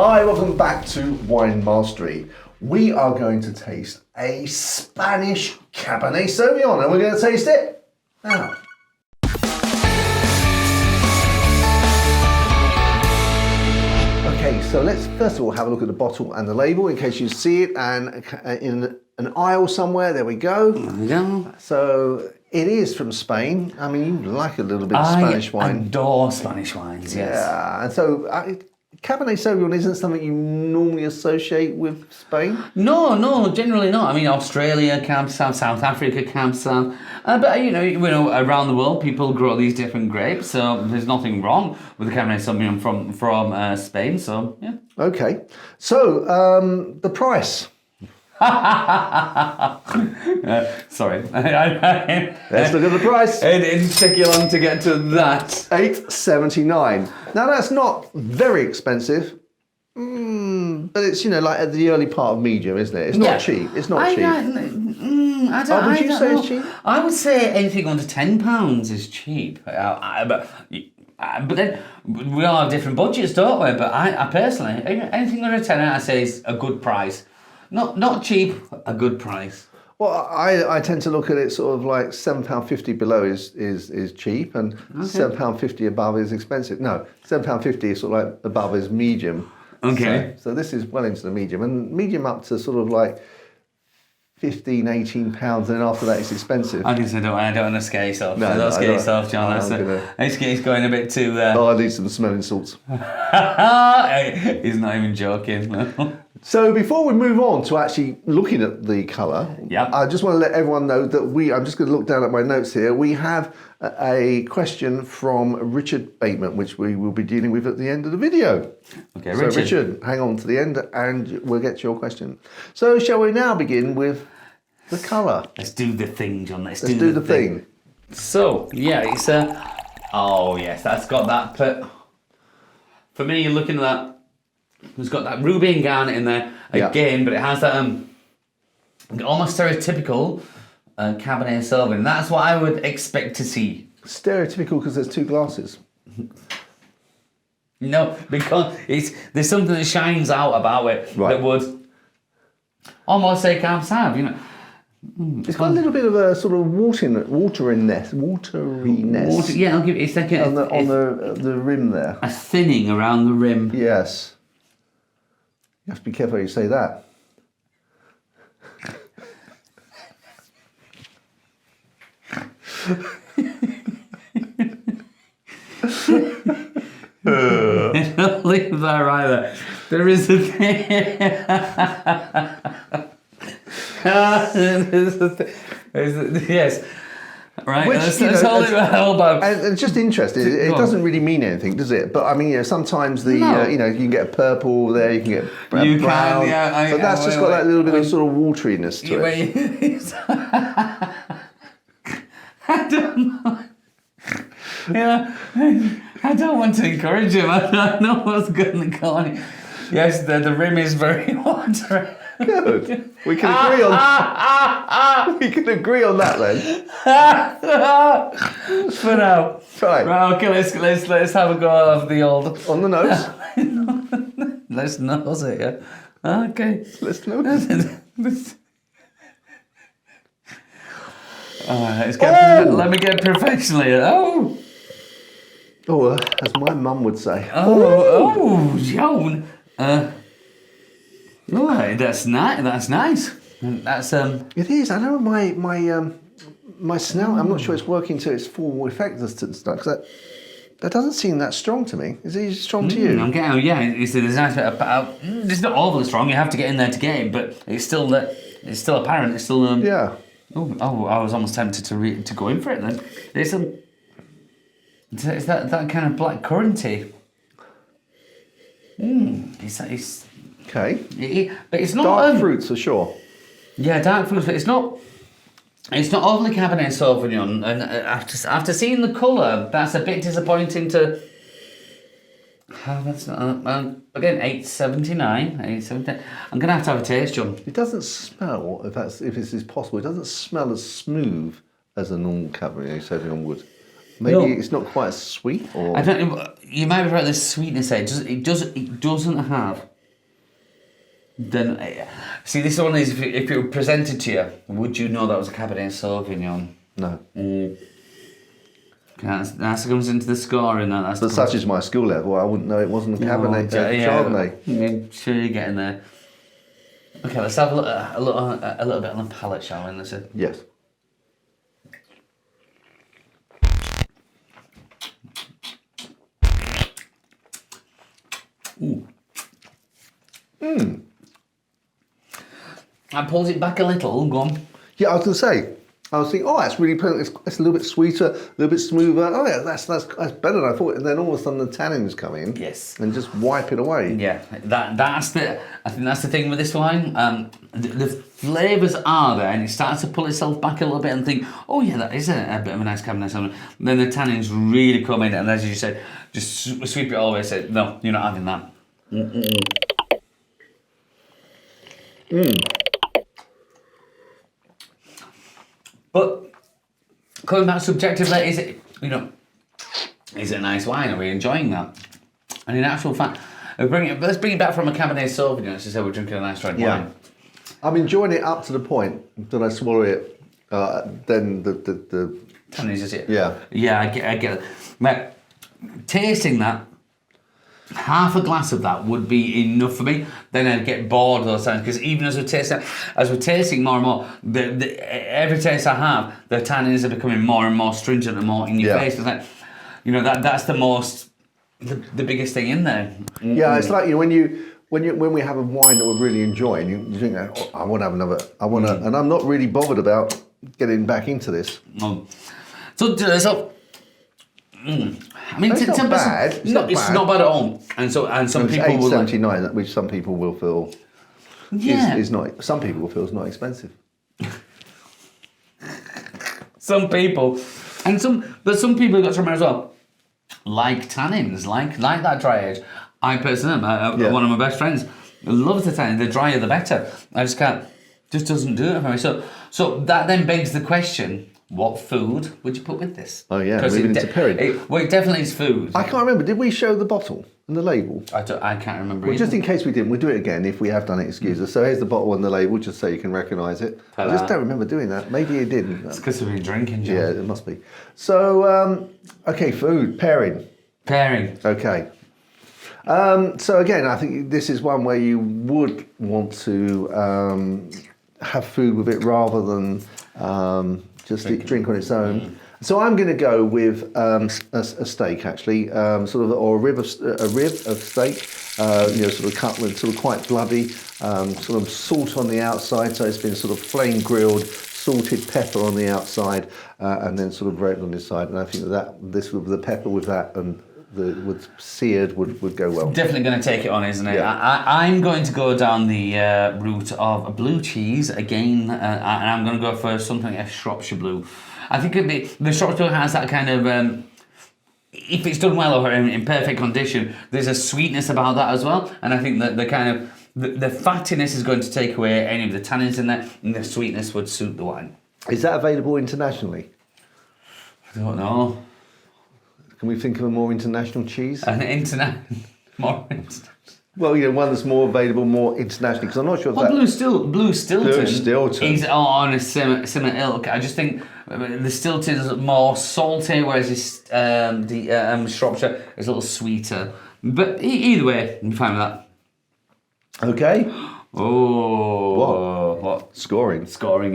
Hi, welcome back to Wine Mastery. We are going to taste a Spanish Cabernet Sauvignon, and we're going to taste it now. Okay, so let's first of all have a look at the bottle and the label in case you see it, and in an aisle somewhere, there we go. Yeah. So it is from Spain. I mean, you like a little bit of Spanish wine. I adore Spanish wines, yes. Yeah, and so Cabernet Sauvignon isn't something you normally associate with Spain? No, generally not. I mean, Australia, Cab Sav, South Africa, Cab Sav. But, you know, around the world, people grow these different grapes, so there's nothing wrong with the Cabernet Sauvignon from Spain, so, yeah. Okay. So, the price. Sorry. Let's look at the price. It didn't take you long to get to that. $8.79. Now that's not very expensive, but it's, you know, like at the early part of medium, isn't it? It's not cheap. It's not cheap. Would you say it's cheap? I would say anything under £10 is cheap. But then we all have different budgets, don't we? But I personally, anything under 10, I say is a good price. Not cheap, a good price. Well, I tend to look at it sort of like £7.50 below is cheap, and £7.50 above is expensive. No, £7.50 is sort of like above is medium. Okay. So this is well into the medium, and medium up to sort of like £15, £18, and then after that it's expensive. I don't want to scare yourself. No, don't scare yourself, John. He's going a bit too... I need some smelling salts. He's not even joking. So before we move on to actually looking at the colour, I just want to let everyone know that I'm just going to look down at my notes here. We have a question from Richard Bateman, which we will be dealing with at the end of the video. Okay, so Richard, hang on to the end and we'll get to your question. So shall we now begin with the colour? Let's do the thing, John. Let's do the thing. So, yeah, it's oh yes, that's got that, but for me, looking at that, it's got that ruby and garnet in there again, but it has that almost stereotypical Cabernet Sauvignon. That's what I would expect to see. Stereotypical because there's two glasses. No, because there's something that shines out about it that would almost say Cab Sav, you know. It's got a little bit of a sort of wateriness. Yeah, I'll give it a second. On the rim there. A thinning around the rim. Yes. You have to be careful how you say that. Don't leave that right there. There is a thing. Yes. Right, let's hold it elbow. And it's just interesting. It doesn't really mean anything, does it? But I mean, you know, sometimes you can get a purple there, you can get brown. But that's just got that little bit of sort of wateriness to it. I don't know. Yeah, I don't want to encourage him. I know what's going to go on. Yes, the rim is very watery. Good. We can agree on. We can agree on that then. For now. Right. Okay. Let's have a go of the old. On the nose. Let's nose it. Yeah. Okay. Let's nose it. Let me get professionally. Oh, as my mum would say. Joan. That's nice. That's nice. That's It is. I know my snout. I'm not sure it's working to its full effect this stuff. That doesn't seem that strong to me. Is it strong to you? I'm getting. Yeah, it's a nice bit. It's not overly strong. You have to get in there to get it, but it's still apparent. It's still Yeah. Oh! I was almost tempted to go in for it then. It's that kind of blackcurranty. It's okay. But it's not dark fruits for sure. Yeah, dark fruits, but it's not overly Cabernet Sauvignon. And after seeing the colour, that's a bit disappointing to. That's not, again, $8.79. I'm gonna have to have a taste, John. It doesn't smell, if this is possible. It doesn't smell as smooth as a normal Cabernet Sauvignon would. Maybe it's not quite as sweet, or I don't know. You might be right. There's sweetness there. It doesn't have then see, this one is if it were presented to you, would you know that was a Cabernet Sauvignon? No. That comes into the scoring. But such is my skill level, I wouldn't know it wasn't a Cabernet Chardonnay. I'm sure you're getting there. Okay, let's have a little bit on the palate, shall we? Let's see. Yes. Ooh. I pulled it back a little. Go on. Yeah, I was going to say. I was thinking, oh, that's really pleasant. It's a little bit sweeter, a little bit smoother. Oh yeah, that's better than I thought. And then all of a sudden the tannins come in, yes, and just wipe it away. Yeah, I think that's the thing with this wine. The flavours are there, and it starts to pull itself back a little bit and think, oh yeah, that is a bit of a nice Cabernet Sauvignon. Then the tannins really come in, and as you said, just sweep it all away. Say, no, you're not having that. But coming back subjectively, is it a nice wine? Are we enjoying that? And in actual fact, let's bring it back from a Cabernet Sauvignon. As I said, we're drinking a nice red wine. I'm enjoying it up to the point that I swallow it. Then the tannins is it? Yeah. Yeah, I get it. But tasting that, half a glass of that would be enough for me. Then I'd get bored those times because even as we're tasting more and more, every taste I have, the tannins are becoming more and more stringent and more in your face. It's like, that's the biggest thing in there. Yeah, it's like when we have a wine that we're really enjoying, you think, oh, I want to have another. And I'm not really bothered about getting back into this. I mean, it's not bad. It's not bad at all. And some people will $8.79, which some people will feel is not. Some people will feel is not expensive. Some people, but some people have got to remember as well, like tannins, like that dry age. I personally am one of my best friends loves the tannin. The drier, the better. I just can't. Just doesn't do it for me. So that then begs the question. What food would you put with this? Oh yeah, moving into pairing. It definitely is food. I can't remember. Did we show the bottle and the label? I can't remember. Well, just in case we didn't, we'll do it again. If we have done it, excuse us. So here's the bottle and the label, just so you can recognise it. I just don't remember doing that. Maybe you didn't. It's because we've been drinking, John. Yeah, it must be. So, okay, food, pairing. Okay. So again, I think this is one where you would want to have food with it rather than just drink on its own. So I'm going to go with a steak, actually, or a rib of steak, sort of cut with sort of quite bloody, sort of salt on the outside, so it's been sort of flame grilled, salted pepper on the outside, and then sort of bread on the side. And I think the pepper with that and with seared would go well. Definitely going to take it on, isn't it? Yeah. I'm going to go down the route of a blue cheese again, and I'm going to go for something like a Shropshire Blue. I think the Shropshire Blue has that kind of, if it's done well or in perfect condition, there's a sweetness about that as well. And I think that the kind of the fattiness is going to take away any of the tannins in there, and the sweetness would suit the wine. Is that available internationally? I don't know. Can we think of a more international cheese? An international, more international. Well, one that's more available, more internationally, because I'm not sure. Blue Stilton. Blue Stilton. He's on a similar ilk. I just think the Stilton's more salty, whereas the Shropshire is a little sweeter. But either way, I'm fine with that. Okay. Oh. What? Scoring,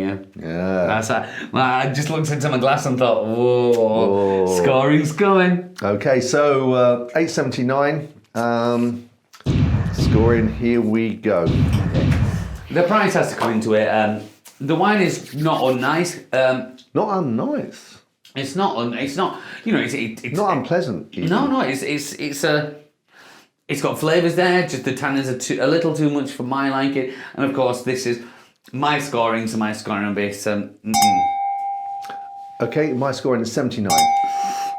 yeah. Yeah. That's well, I just looked into my glass and thought, whoa. Scoring's coming. Okay, so 8.79. Scoring, here we go. Okay. The price has to come into it. The wine is not unnice. Not unnice. It's not. It's not not unpleasant. Even. No. It's got flavours there. Just the tannins are a little too much for my liking. And of course, this is my scoring. So my scoring on base. Okay, my scoring is 79.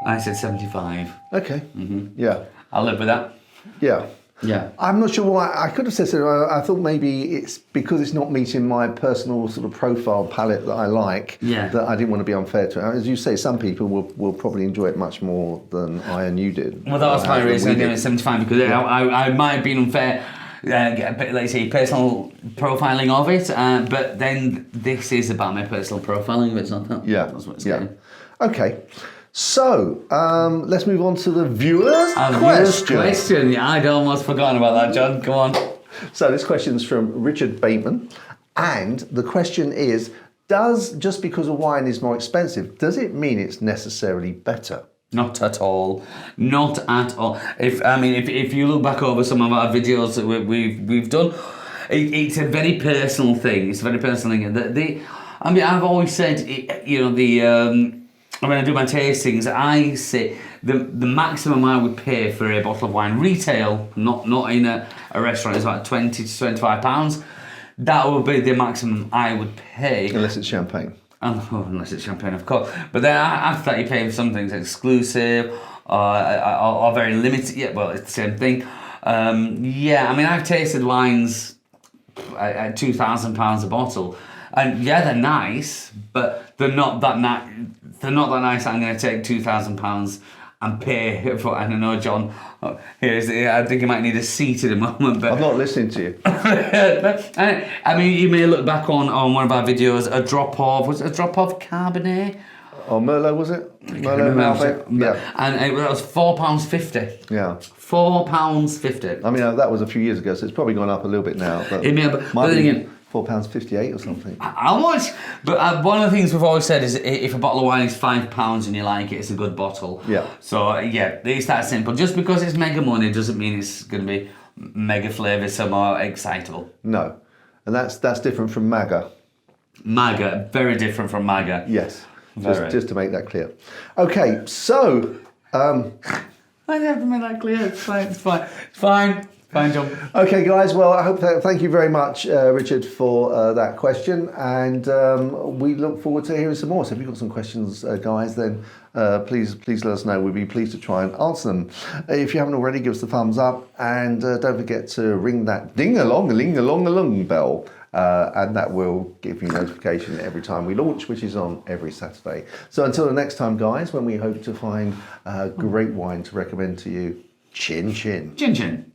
I said 75. Okay. Mm-hmm. Yeah. I'll live with that. Yeah. Yeah. I'm not sure why. I could have said so. I thought maybe it's because it's not meeting my personal sort of profile palette that I like. Yeah. That I didn't want to be unfair to it. As you say, some people will probably enjoy it much more than I and you did. Well, that was my reason I gave it 75 because I might have been unfair. get a bit, let's say, personal profiling of it. But then this is about my personal profiling of it. It's not that. Yeah. That's what it's yeah. getting. Okay. So let's move on to the viewers' question. Yeah, I'd almost forgotten about that, John. Come on. So this question is from Richard Bateman, and the question is: just because a wine is more expensive, does it mean it's necessarily better? Not at all. Not at all. If you look back over some of our videos that we've done, it's a very personal thing. It's a very personal thing. I've always said, when I do my tastings, I say the maximum I would pay for a bottle of wine retail, not in a restaurant, is about £20 to £25. That would be the maximum I would pay. Unless it's champagne. Unless it's champagne, of course. But then after that, you pay for some things exclusive or very limited. Yeah, well, it's the same thing. I've tasted wines at £2,000 a bottle. And yeah, they're nice, but they're not that nice. They're not that nice. I'm going to take £2,000 and pay for. I don't know, John. I think you might need a seat at the moment. But I'm not listening to you. You may look back on one of our videos. A drop of Cabernet. Oh, Merlot, was it? Merlot, yeah. And it was £4.50. Yeah. £4.50. I mean, that was a few years ago, so it's probably gone up a little bit now. But then again, £4.58 or something. How much? But one of the things we've always said is if a bottle of wine is £5 and you like it, it's a good bottle. Yeah. So it's that simple. Just because it's mega money doesn't mean it's going to be mega flavoursome or excitable. No, and that's different from MAGA. MAGA, very different from MAGA. Yes. Just to make that clear. Okay, so I have to make that clear. It's fine. Fine, John. Okay, guys. Well, I hope thank you very much, Richard, for that question, and we look forward to hearing some more. So, if you've got some questions, guys, then please let us know. We'd be pleased to try and answer them. If you haven't already, give us the thumbs up, and don't forget to ring that ling-a-long bell. And that will give you notification every time we launch, which is on every Saturday. So until the next time, guys, when we hope to find great wine to recommend to you, chin chin. Chin chin.